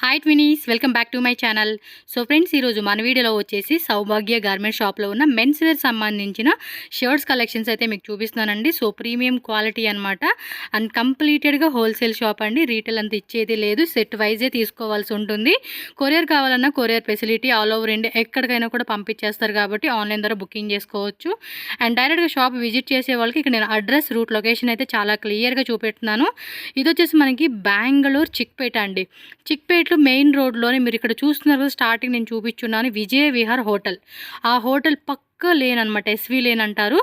Hi twinnies, welcome back to my channel. So friends, ఈరోజు మన వీడియోలో వచ్చేసి సౌభాగ్య గార్మెంట్ షాప్లో ఉన్న మెన్స్ వేర్ సంబంధించిన షర్ట్స్ కలెక్షన్స్ అయితే మీకు చూపిస్తున్నానండి. సో ప్రీమియం క్వాలిటీ అనమాట. అండ్ కంప్లీటెడ్గా హోల్సేల్ షాప్ అండి. రీటైల్ అంత ఇచ్చేది లేదు, సెట్ వైజే తీసుకోవాల్సి ఉంటుంది. కొరియర్ కావాలన్నా courier facility all over India ఎక్కడికైనా కూడా పంపించేస్తారు కాబట్టి ఆన్లైన్ ద్వారా బుకింగ్ చేసుకోవచ్చు. అండ్ డైరెక్ట్గా షాప్ విజిట్ చేసే వాళ్ళకి ఇక్కడ నేను అడ్రస్, రూట్, లొకేషన్ అయితే చాలా క్లియర్గా చూపెడుతున్నాను. ఇది వచ్చేసి మనకి బెంగళూరు చిక్పేట అండి. చిక్పేటలో మెయిన్ రోడ్లోనే మీరు ఇక్కడ చూస్తున్నారు. స్టార్టింగ్ నేను చూపించున్నాను విజయ విహార్ హోటల్. ఆ హోటల్ పక్క లేన్ అనమాట, ఎస్వి లేన్ అంటారు.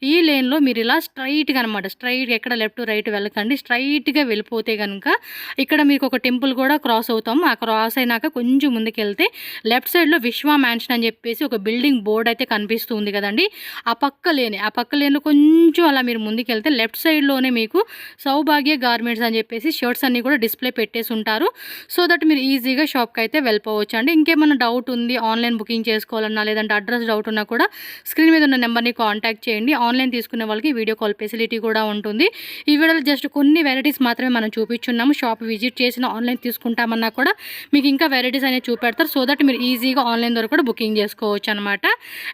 ఈ లేన్లో మీరు ఇలా స్ట్రైట్గా అనమాట, స్ట్రైట్ ఎక్కడ లెఫ్ట్ రైట్ వెళ్ళకండి, స్ట్రైట్గా వెళ్ళిపోతే కనుక ఇక్కడ మీకు ఒక టెంపుల్ కూడా క్రాస్ అవుతాము. ఆ క్రాస్ అయినాక కొంచెం ముందుకు వెళ్తే లెఫ్ట్ సైడ్లో విశ్వ మ్యాన్షన్ అని చెప్పేసి ఒక బిల్డింగ్ బోర్డ్ అయితే కనిపిస్తుంది కదండి. ఆ పక్క లేన్లో కొంచెం అలా మీరు ముందుకు వెళ్తే లెఫ్ట్ సైడ్లోనే మీకు సౌభాగ్య గార్మెంట్స్ అని చెప్పేసి షర్ట్స్ అన్నీ కూడా డిస్ప్లే పెట్టేసి ఉంటారు. సో దట్ మీరు ఈజీగా షాప్కి అయితే వెళ్ళిపోవచ్చు అండి. ఇంకేమైనా డౌట్ ఉంది, ఆన్లైన్ బుకింగ్ చేసుకోవాలన్నా లేదంటే అడ్రస్ డౌట్ ఉన్నా కూడా స్క్రీన్ మీద ఉన్న నెంబర్ని కాంటాక్ట్ చేయండి. ఆన్లైన్ తీసుకునే వాళ్ళకి వీడియో కాల్ ఫెసిలిటీ కూడా ఉంటుంది. ఈ వీడియోలో జస్ట్ కొన్ని వెరైటీస్ మాత్రమే మనం చూపించున్నాము. షాప్ విజిట్ చేసిన ఆన్లైన్ తీసుకుంటామన్నా కూడా మీకు ఇంకా వెరైటీస్ అనేవి చూపెడతారు. సో దట్ మీరు ఈజీగా ఆన్లైన్ ద్వారా కూడా బుకింగ్ చేసుకోవచ్చు అనమాట.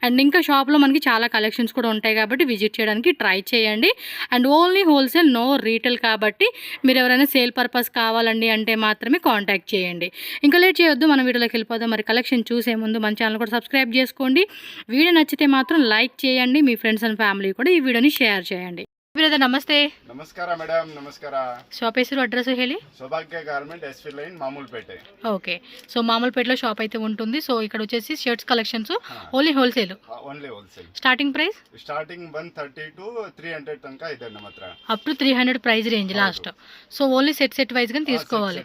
అండ్ ఇంకా షాప్లో మనకి చాలా కలెక్షన్స్ కూడా ఉంటాయి కాబట్టి విజిట్ చేయడానికి ట్రై చేయండి. And only wholesale, no retail కాబట్టి మీరు ఎవరైనా సేల్ పర్పస్ కావాలండి అంటే మాత్రమే కాంటాక్ట్ చేయండి. ఇంకా లేట్ చేయొద్దు, మన వీడియోలోకి వెళ్ళిపోదాం. మరి కలెక్షన్ చూసే ముందు మన ఛానల్ కూడా సబ్స్క్రైబ్ చేసుకోండి. వీడియో నచ్చితే మాత్రం లైక్ చేయండి. మీ ఫ్రెండ్స్ అండ్ ఫ్యామిలీ కూడా ఈ ವಿಡಿಯೋని ಶೇರ್ చేయండి. ಬ್ರದರ್ ನಮಸ್ತೆ. ನಮಸ್ಕಾರ ಮೇಡಮ್, ನಮಸ್ಕಾರ. ಶಾಪ್ ಹೆಸರು, ಅಡ್ರೆಸ್ ಹೇಳಿ. Saubhagya garment, SV line, Mamulpet. Okay. So మామూలుపేటలో షాప్ అయితే ఉంటుంది. సో ఇక్కడ వచ్చేసి shirts collections only wholesale. Only wholesale. Starting price starting 130 to 300 తనక ಇದೆ ನಮ್ಮ ಹತ್ರ. Up to 300 price range last. So only set wise గా తీసుకోవాలి.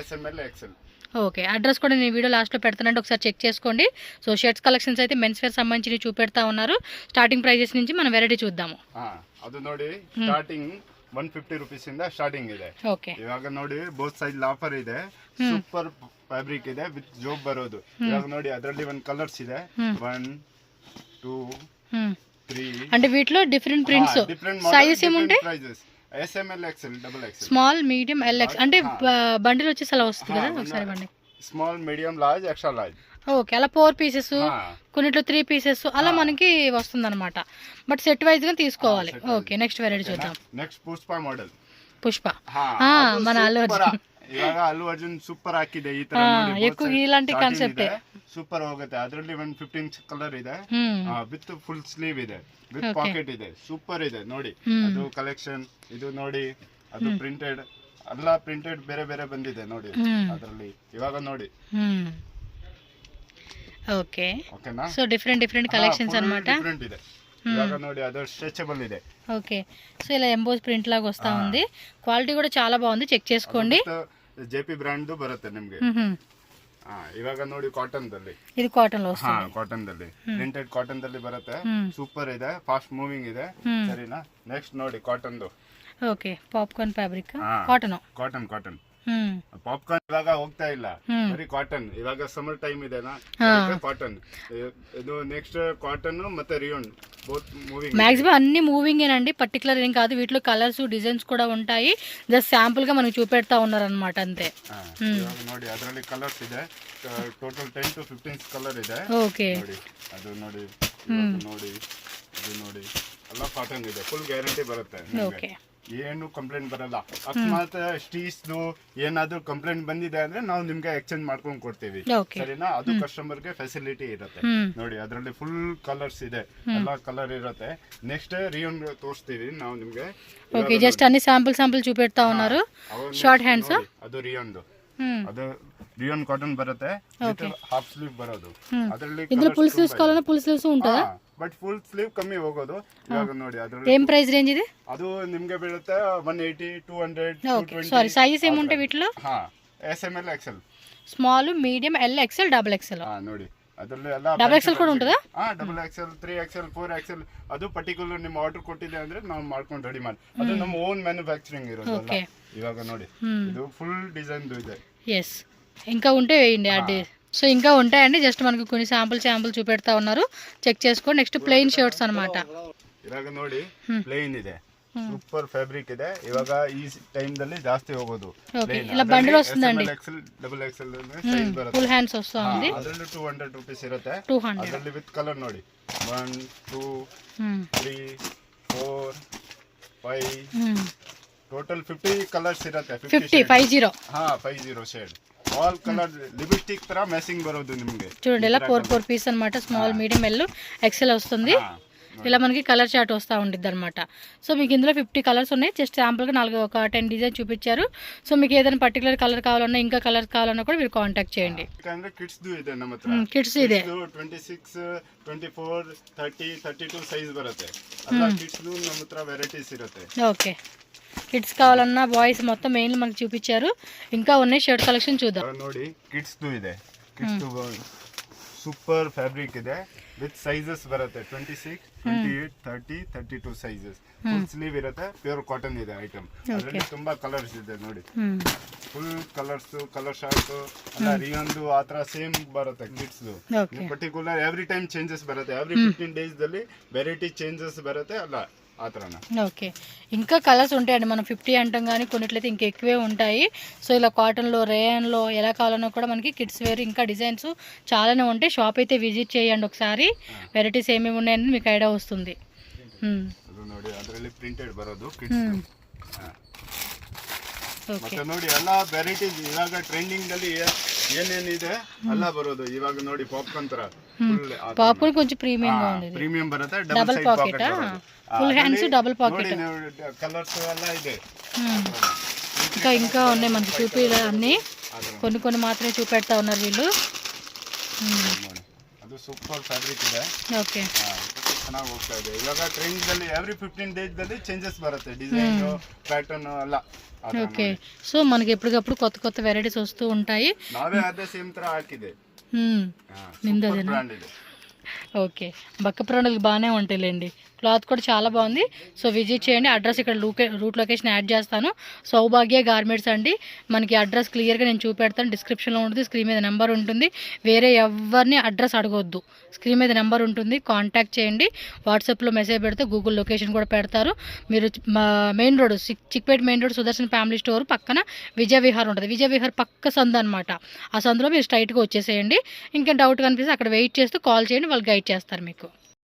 SML XL. ఓకే. అడ్రస్ కూడా నేను వీడియో లాస్ట్లో పెడతానంటే ఒకసారి చెక్ చేసుకోండి. సో షర్ట్స్ కలెక్షన్స్ అయితే మెన్స్ వేర్ సంబంధించి చూపెడతా ఉన్నారు. స్టార్టింగ్ ప్రైజెస్ నుంచి మనం వెరైటీ చూద్దాము. ಅದು ನೋಡಿ ಸ್ಟಾರ್ಟಿಂಗ್ 150 ರೂಪೀಸ್ ಇಂದ ಸ್ಟಾರ್ಟಿಂಗ್ ಇದೆ. ಓಕೆ. ಇವಾಗ ನೋಡಿ ಬೋತ್ ಸೈಡ್ ಆಫರ್ ಇದೆ. ಸೂಪರ್ ಫ್ಯಾಬ್ರಿಕ್ ಇದೆ ವಿತ್ ಜೋಬ್ ಬರೋದು. ಇವಾಗ ನೋಡಿ ಅದರಲ್ಲಿ ಒಂದು ಕಲರ್ಸ್ ಇದೆ. 1 2 3 అంటే వీటిలో డిఫరెంట్ ప్రింట్స్, సైజెస్ ఏముంటాయి? SML XL, double XL, small, medium, LX అంటే బండిల్ వచ్చేసి అలా వస్తుంది కదా. ఒకసారి బండి small, medium, large, extra large. Okay. అలా 4 పీసెస్, కొన్నిట్లో 3 పీసెస్ అలా మనకి వస్తుంది అనమాట. బట్ సెట్ వైజ్ గా తీసుకోవాలి. ఓకే. నెక్స్ట్ వెరైటీ చూద్దాం. Next Pushpa model. పుష్ప మన అల్లు అర్జున్. ಇವಾಗ ಅಲ್ಲು ಅರ್ಜುನ್ ಸೂಪರ್ ಹಾಕಿದೆ. ಈ ತರ ఎక్కువ ఇలాంటి కాన్సెప్ట్ ಸೂಪರ್ ಹೋಗುತ್ತೆ. ಅದರಲ್ಲಿ 115 ಕಲರ್ ಇದೆ, ವಿತ್ ಫುಲ್ ಸ್ಲೀವ್ ಇದೆ, ವಿತ್ ಪಾಕೆಟ್ ಇದೆ. ಸೂಪರ್ ಇದೆ ನೋಡಿ. ಅದು ಕಲೆಕ್ಷನ್ ಇದು ನೋಡಿ. ಅದು ಪ್ರಿಂಟೆಡ್, ಎಲ್ಲ ಪ್ರಿಂಟೆಡ್ ಬೇರೆ ಬೇರೆ ಬಂದಿದೆ ನೋಡಿ ಅದರಲ್ಲಿ. ಇವಾಗ ನೋಡಿ. ఓకే. ಓಕೆನಾ? సో డిఫరెంట్ కలెక్షన్స్ అన్నమాట. డిఫరెంట్ ಇದೆ. ఇವಾಗ ನೋಡಿ ಅದು ಸ್ಟ್రెచబుల్ ಇದೆ. ఓకే. సో ఇలా ఎంబోస్ ప్రింట్ లాగా వస్తా ఉంది. క్వాలిటీ కూడా చాలా బాగుంది, చెక్ చేసుకోండి. జేపీ బ్రాండ్ ಬರುತ್ತೆ ನಿಮಗೆ. ಇವಾಗ ನೋಡಿ ಕಾಟನ್ ದಲ್ಲಿ, ఇది కాటన్ లో వస్తుంది. ಕಾಟನ್ ದಲ್ಲಿ ಪ್ರಿಂಟೆಡ್ ಕಾಟನ್ ದಲ್ಲಿ ಬರುತ್ತೆ. ಸೂಪರ್ ಇದೆ, ಫಾಸ್ಟ್ ಮೂವಿಂಗ್ ಇದೆ. ಸರಿನಾ? ನೆಕ್ಸ್ಟ್ ನೋಡಿ ಕಾಟನ್ ದು. Okay. Popcorn fabric, cotton. Cotton popcorn ಇವಾಗ ಹೋಗ್ತಾ ಇಲ್ಲ, ಬರೀ ಕಾಟನ್. ಇವಾಗ ಸಮ್ಮರ್ ಟೈಮ್ ಇದೆನಾ, ಕಾಟನ್. ಇದು ನೆಕ್ಸ್ಟ್ కాటన్ ಮತ್ತೆ రియోన్, బోత్ మూవింగ్. మాక్సిమం అన్ని మూవింగ్ ఏనండి, పర్టికులర్ ఏం కాదు. వీటిలో కలర్స్, డిజైన్స్ కూడా ఉంటాయి. జస్ట్ శాంపుల్ గా మనకు చూపెడతా ఉన్నారు అనమాట, అంతే. ನೋಡಿ ಅದರಲ್ಲಿ ಕಲರ್ಸ್ ಇದೆ. ಟೋಟಲ್ 10 to 15 ಕಲರ್ ಇದೆ. ಓಕೆ. ನೋಡಿ ಅದು ನೋಡಿ, ನೋಡಿ ಇದು ನೋಡಿ, ಎಲ್ಲ ಕಾಟನ್ ಇದೆ. ಫುಲ್ ಗ್ಯಾರಂಟಿ ಬರುತ್ತೆ. ಓಕೆ. ಏನು ಕಂಪ್ಲೇಂಟ್ ಬರಲ್ಲ. ಅಕಸ್ಮಾತ್ ಸ್ಟೀಚ್ದು ಏನಾದ್ರು ಕಂಪ್ಲೇಂಟ್ ಬಂದಿದೆ ಅಂದ್ರೆ ನಾವು ನಿಮ್ಗೆ ಎಕ್ಸ್ಚೇಂಜ್ ಮಾಡ್ಕೊಂಡು ಕೊಡ್ತೀವಿ. ಸರಿನಾ? ಅದು ಕಸ್ಟಮರ್ ಗೆ ಫೆಸಿಲಿಟಿ ಇರುತ್ತೆ. ನೋಡಿ ಅದರಲ್ಲಿ ಫುಲ್ ಕಲರ್ಸ್ ಇದೆ, ಎಲ್ಲ ಕಲರ್ ಇರುತ್ತೆ. ನೆಕ್ಸ್ಟ್ ರಿಯೋನ್ ತೋರಿಸ್ತೀವಿ ನಾವು ನಿಮ್ಗೆ. ఓకే. జస్ట్ అన్ని శాంపుల్ చూపెడతా ఉన్నారు. షార్ట్ హ్యాండ్స్, ಅದು ರಿಯೋನ್ದು. ಅದು ರಿಯೋನ್ ಕಾಟನ್ ಬರುತ್ತೆ, ಹಾಫ್ ಸ್ಲೀವ್ ಬರೋದು. ಅದರಲ್ಲಿ ఇందులో ఫుల్ స్లీవ్స్ కావాలన్నా ఫుల్ స్లీవ్స్ ఉంటుందా? ಬಟ್ ಫುಲ್ ಸ್ಲೀವ್ ಕಮ್ಮಿ ಹೋಗೋದು. ಇವಾಗ ನೋಡಿ ಅದರಲ್ಲಿ ఏం ప్రైస్ రేంజ్ ఇది? ಅದು ನಿಮಗೆ ಬೀಳುತ್ತೆ 180, 200, ఓకే. సారీ, సైజ్ ఏముంటాయి వీటిలో? SML XL, small, medium, LXL, double XL. ನೋಡಿ ಅದರಲ್ಲಿ ಎಲ್ಲ డబుల్ XL కూడా ఉంటుందా? Double XL, 3XL, 4XL. ಅದು ಪರ್ಟಿಕ್ಯುಲರ್ ನಿಮ್ಮ ಆರ್ಡರ್ ಕೊಟ್ಟಿದೆ ಅಂದ್ರೆ ನಾವು ಮಾಡ್ಕೊಂಡು ರೆಡಿ ಮಾಡಿ. ಅದು ನಮ್ಮ ಓನ್ ಮ್ಯಾನುಫ್ಯಾಕ್ಚರಿಂಗ್ ಇರೋದು. ಇವಾಗ ನೋಡಿ ಇದು ಫುಲ್ ಡಿಸೈನ್ ಇದೆ. ఎస్. ఇంకా ఉంటే వేయండి అడ్డే. సో ఇంకా ఉంటాయండి, జస్ట్ మనకు కొన్ని శాంపుల్ చూపెడతా ఉన్నారు, చెక్ చేసుకోండి. నెక్స్ట్ ప్లెయిన్ షర్ట్స్ అన్నమాట. ఇలాగ ನೋಡಿ ಪ್ಲೇನ್ ಇದೆ. ಸೂಪರ್ ಫ್ಯಾಬ್ರಿಕ್ ಇದೆ. ಇವಾಗ ಈ ಟೈಮ್ ದಲ್ಲಿ ಜಾಸ್ತಿ ಹೋಗೋದು. ఇలా బండిల్ వస్తుందండి. XL ಡಬಲ್ XL ಸೈಜ್ ಬರುತ್ತೆ. ಫುಲ್ ಹ್ಯಾಂಡ್ಸ್ వస్తుంది. ಅದರಲ್ಲಿ 200 ರೂಪೀಸ್ ಇರುತ್ತೆ. 200 ಅದರಲ್ಲಿ ವಿತ್ ಕಲರ್ ನೋಡಿ 1 2 3 4 5 ಟೋಟಲ್ 50 ಕಲರ್ಸ್ ಇರುತ್ತೆ. 50 ಹಾ 50 ಶೇಡ್ ಆಲ್ ಕಲರ್ ಲಿಪ್ಸ್ಟಿಕ್ ತರ ಮ್ಯಾಚಿಂಗ್ ಬರೋದು ನಿಮಗೆ. చూడండి ఇలా 4 పీస్ అన్నమాట. స్మాల్ మీడియం ఎల్ ఎక్సెల్ వస్తుంది. ఇలా మనకి కలర్ చార్ట్ వస్తూ ఉండిద్ది అనమాట. సో మీకు ఇందులో 50 కలర్స్ ఉన్నాయి. జస్ట్ శాంపుల్గా 10 డిజైన్ చూపించారు. సో మీకు ఏదైనా పర్టికులర్ కలర్ కావాలన్నా ఇంకా కలర్ కావాలన్నా కూడా మీరు కాంటాక్ట్ చేయండి. కిడ్స్ ಇದೆ ನಮ್ಮ ಹತ್ರ. కిడ్స్ ಇದೆ 26 24 30 32 ಸೈಜ್ ಬರುತ್ತೆ. ಅಲ್ಲ ಕಿಡ್ಸ್ ನಮ್ಮ ಹತ್ರ ವೆರೈಟೀಸ್ ಇರುತ್ತೆ. ఓకే కిడ్స్ కావాలన్నా బాయ్స్ మొత్తం మెయిన్ మనకి చూపించారు. ఇంకా ఉన్నాయి షర్ట్ కలెక్షన్ చూద్దాం. ನೋಡಿ ಕಿಡ್ಸ್ ಇದೆ. ಕಿಡ್ಸ್ ಸೂಪರ್ ಫ್ಯಾಬ್ರಿಕ್ ಇದೆ ವಿತ್ ಸೈಜಸ್ ಬರುತ್ತೆ 26 28 30 32 ಸೈಜಸ್. ಫುಲ್ ಸ್ಲೀವ್ ಇರುತ್ತೆ. ಪ್ಯೂರ್ ಕಾಟನ್ ಇದೆ ಐಟಮ್. ಅದರಲ್ಲಿ ತುಂಬಾ ಕಲರ್ಸ್ ಇದೆ ನೋಡಿ. ಫುಲ್ ಕಲರ್ಸ್ ಕಲರ್ ಶಾರ್ಟ್ ಅಲ್ಲ ರಿಯನ್ದು ಆ ತರ ಸೇಮ್ ಬರುತ್ತೆ kids. Particular every time changes ಬರುತ್ತೆ. ಎವ್ರಿ 15 ಡೇಸ್ ದಲ್ಲಿ ವೆರೈಟಿ ಚೇಂಜಸ್ ಬರುತ್ತೆ ಅಲ್ಲ ఆ తరన. ఓకే ఇంకా కలర్స్ ఉంటాయండి. మనం 50 అంటాం కానీ కొన్నిట్లయితే ఇంకా ఎక్కువే ఉంటాయి. సో ఇలా కాటన్లో రేయన్లో ఎలా కావాలన్నా కూడా మనకి కిడ్స్ వేర్ ఇంకా డిజైన్స్ చాలానే ఉంటాయి. షాప్ అయితే విజిట్ చేయండి ఒకసారి. వెరైటీస్ ఏమేమి ఉన్నాయని మీకు ఐడియా వస్తుంది. ನೋಡಿ ಅದರಲ್ಲಿ ಪ್ರಿಂಟೆಡ್ ಬರೋದು ಕಿಡ್ಸ್. ಮತ್ತೆ ನೋಡಿ ಎಲ್ಲ ವೆರೈಟೀಸ್ ಇವಾಗ ಟ್ರೆಂಡಿಂಗ್ ಅಲ್ಲಿ ಏನೇನಿದೆ ಎಲ್ಲ ಬರೋದು. ಇವಾಗ ನೋಡಿ ಪಾಪ್ಕಾರ್ನ್ ತರ పాప్కార్న్ కొంచెం ప్రీమియం గా ఉంది. ಪ್ರೀಮಿಯಂ ಬರುತ್ತೆ. Double pocket full hands double pocket colours ಎಲ್ಲ ಇದೆ. ఇంకా ఉన్నాయి మనకి చూపిలే అన్ని. కొన్ని మాత్రమే చూపెడతా ఉన్నారు వీళ్ళు. ಅದು ಸೂಪರ್ ಫ್ಯಾಬ್ರಿಕ್ ಇದೆ. ఓకే ಚೆನ್ನಾಗಿ ಹೋಗ್ತಾ ಇದೆ. ಇವಾಗ ಟ್ರೆಂಡ್ ಅಲ್ಲಿ ಎವ್ರಿ 15 ಡೇಸ್ ದಲ್ಲಿ ಚೇಂಜಸ್ ಬರುತ್ತೆ. ಡಿಸೈನ್ ಪ್ಯಾಟರ್ನ್ ಎಲ್ಲ. ఓకే సో మనకి ఎప్పటికప్పుడు కొత్త వెరైటీస్ వస్తూ ఉంటాయి. ನಾವೇ ಅದೇ ಸೇಮ್ ತರ ಹಾಕಿದೆ. నిందదేనా. ఓకే బక్క ప్రాణులకు బాగానే ఉంటాయిలేండి. క్లాత్ కూడా చాలా బాగుంది. సో విజిట్ చేయండి. అడ్రస్ ఇక్కడ రూట్ లొకేషన్ యాడ్ చేస్తాను. సౌభాగ్య గార్మెంట్స్ అండి. మనకి అడ్రస్ క్లియర్గా నేను చూపెడతాను. డిస్క్రిప్షన్లో ఉంటుంది. స్క్రీన్ మీద నెంబర్ ఉంటుంది. వేరే ఎవరిని అడ్రస్ అడగొద్దు. స్క్రీన్ మీద నెంబర్ ఉంటుంది. కాంటాక్ట్ చేయండి. వాట్సాప్లో మెసేజ్ పెడితే గూగుల్ లొకేషన్ కూడా పెడతారు. మీరు main road Chickpet main road Sudarshan family store పక్కన విజయ విహార్ ఉంటుంది. విజయ విహార్ పక్క సందు అనమాట. ఆ సందులో మీరు స్ట్రైట్గా వచ్చేసేయండి. ఇంకా డౌట్ కనిపిస్తే అక్కడ వెయిట్ చేస్తూ కాల్ చేయండి. వాళ్ళు గైడ్ చేస్తారు మీకు.